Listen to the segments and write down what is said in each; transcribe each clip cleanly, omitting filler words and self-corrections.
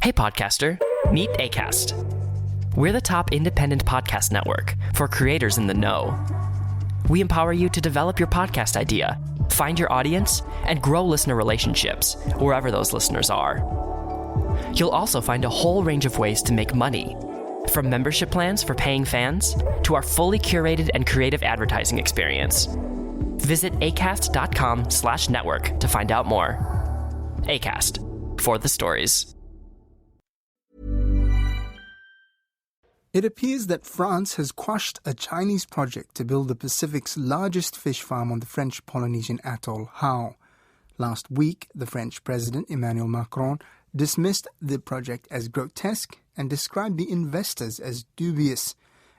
Hey podcaster, meet Acast. We're the top independent podcast network for creators in the know. We empower you to develop your podcast idea, find your audience, and grow listener relationships wherever those listeners are. You'll also find a whole range of ways to make money, from membership plans for paying fans to our fully curated and creative advertising experience. Visit acast.com/network to find out more. Acast, for the stories. It appears that France has quashed a Chinese project to build the Pacific's largest fish farm on the French Polynesian atoll Hao. Last week, the French President Emmanuel Macron dismissed the project as grotesque and described the investors as dubious.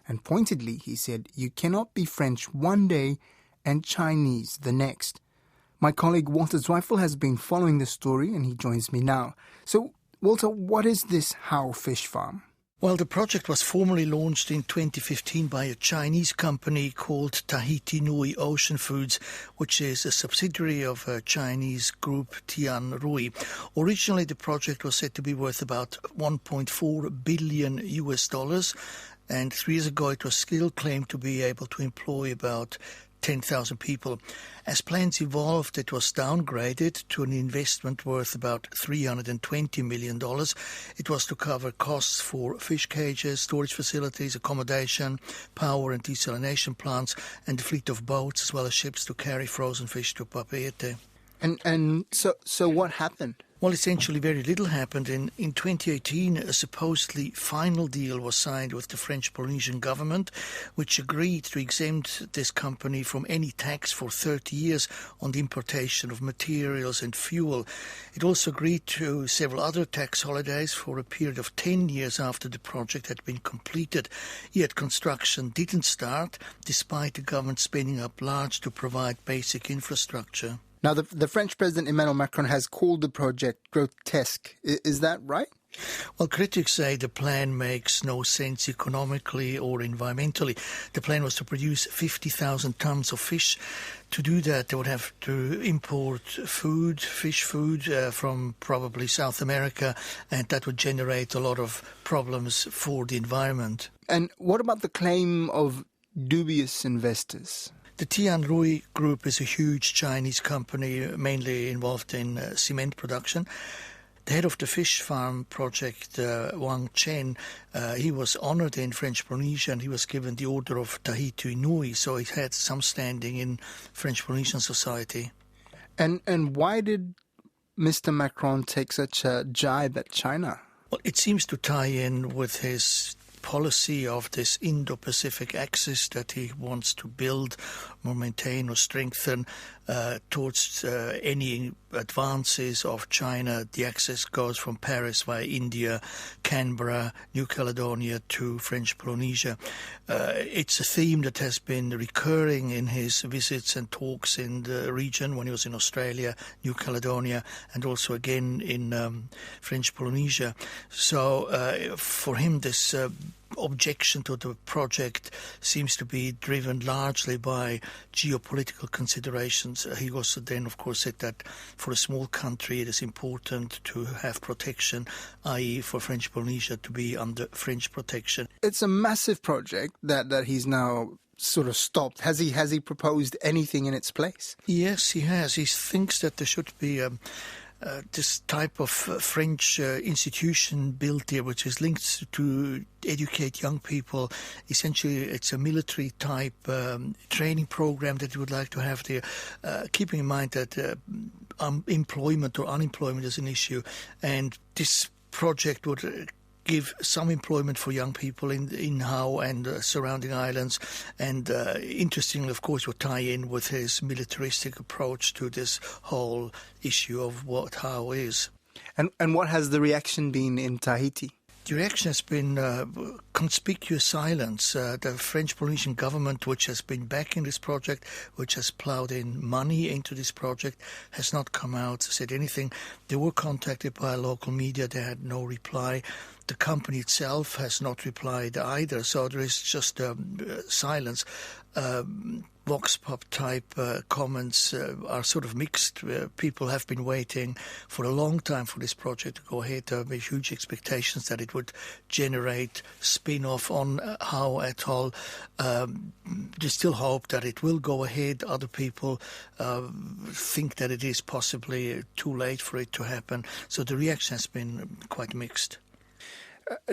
And pointedly, he said, "You cannot be French one day and Chinese the next." My colleague Walter Zweifel has been following the story and he joins me now. So, Walter, what is this Hao fish farm? Well, the project was formally launched in 2015 by a Chinese company called Tahiti Nui Ocean Foods, which is a subsidiary of a Chinese group Tianrui. Originally, the project was said to be worth about $1.4 billion, and 3 years ago it was still claimed to be able to employ about 10,000 people. As plans evolved, it was downgraded to an investment worth about $320 million. It was to cover costs for fish cages, storage facilities, accommodation, power and desalination plants, and a fleet of boats as well as ships to carry frozen fish to Papeete. And so what happened? Well, essentially very little happened. In 2018, a supposedly final deal was signed with the French Polynesian government, which agreed to exempt this company from any tax for 30 years on the importation of materials and fuel. It also agreed to several other tax holidays for a period of 10 years after the project had been completed. Yet construction didn't start, despite the government spending up large to provide basic infrastructure. Now, the French President Emmanuel Macron has called the project grotesque. Is that right? Well, critics say the plan makes no sense economically or environmentally. The plan was to produce 50,000 tons of fish. To do that, they would have to import fish food from probably South America, and that would generate a lot of problems for the environment. And what about the claim of dubious investors? The Tianrui Group is a huge Chinese company, mainly involved in cement production. The head of the fish farm project, Wang Chen, he was honored in French Polynesia and he was given the Order of Tahiti Nui, so he had some standing in French Polynesian society. And why did Mr. Macron take such a jibe at China? Well, it seems to tie in with his policy of this Indo-Pacific axis that he wants to build or maintain or strengthen towards any advances of China. The axis goes from Paris via India, Canberra, New Caledonia to French Polynesia. It's a theme that has been recurring in his visits and talks in the region when he was in Australia, New Caledonia, and also again in French Polynesia. So for him, this objection to the project seems to be driven largely by geopolitical considerations. He also then, of course, said that for a small country it is important to have protection, i.e. for French Polynesia to be under French protection. It's a massive project that he's now sort of stopped. Has he proposed anything in its place? Yes, he has. He thinks that there should be this type of French institution built here, which is linked to educate young people. Essentially, it's a military-type training program that you would like to have there, keeping in mind that employment or unemployment is an issue, and this project would give some employment for young people in Hao and surrounding islands, and interestingly, of course, will tie in with his militaristic approach to this whole issue of what Hao is. And what has the reaction been in Tahiti? The reaction has been conspicuous silence. The French Polynesian government, which has been backing this project, which has ploughed in money into this project, has not come out, said anything. They were contacted by local media. They had no reply. The company itself has not replied either. So there is just silence. Vox pop type comments are sort of mixed. People have been waiting for a long time for this project to go ahead. There have been huge expectations that it would generate spin-off on Howe Atoll. They still hope that it will go ahead. Other people think that it is possibly too late for it to happen. So the reaction has been quite mixed.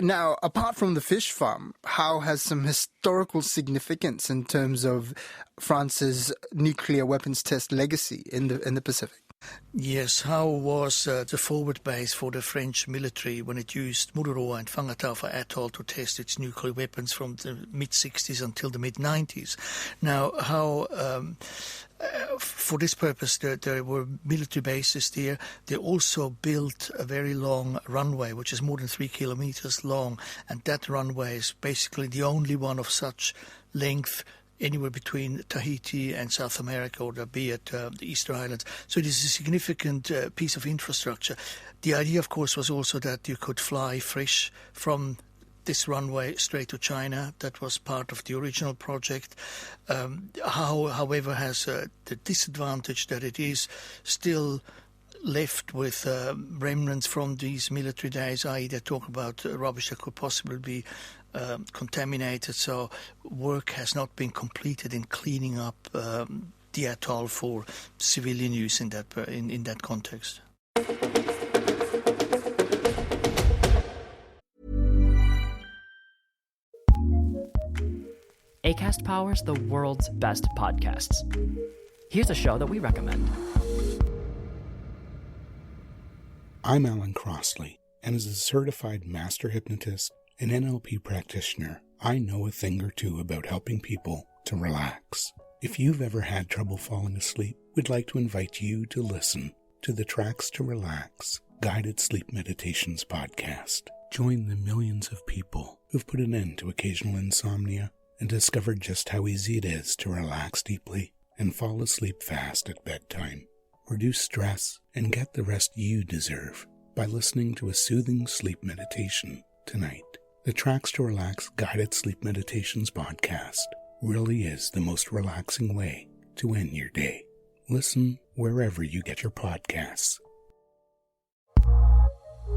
Now, apart from the fish farm, Howe has some historical significance in terms of France's nuclear weapons test legacy in the Pacific. Yes, Howe was the forward base for the French military when it used Mururoa and Whangataufa Atoll to test its nuclear weapons from the mid-60s until the mid-90s. Now, Howe... for this purpose, there were military bases there. They also built a very long runway, which is more than 3 kilometers long, and that runway is basically the only one of such length anywhere between Tahiti and South America, or be it the Easter Islands. So it is a significant piece of infrastructure. The idea, of course, was also that you could fly fish from this runway straight to China. That was part of the original project. Howe, however, has the disadvantage that it is still left with remnants from these military days, i.e. they talk about rubbish that could possibly be contaminated, so work has not been completed in cleaning up the atoll for civilian use in that context. Acast powers the world's best podcasts. Here's a show that we recommend. I'm Alan Crossley, and as a certified master hypnotist and NLP practitioner, I know a thing or two about helping people to relax. If you've ever had trouble falling asleep, we'd like to invite you to listen to the Tracks to Relax Guided Sleep Meditations podcast. Join the millions of people who've put an end to occasional insomnia and discovered just how easy it is to relax deeply and fall asleep fast at bedtime. Reduce stress and get the rest you deserve by listening to a soothing sleep meditation tonight. The Tracks to Relax Guided Sleep Meditations podcast really is the most relaxing way to end your day. Listen wherever you get your podcasts.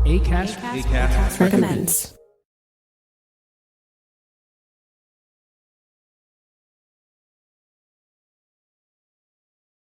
Acast recommends.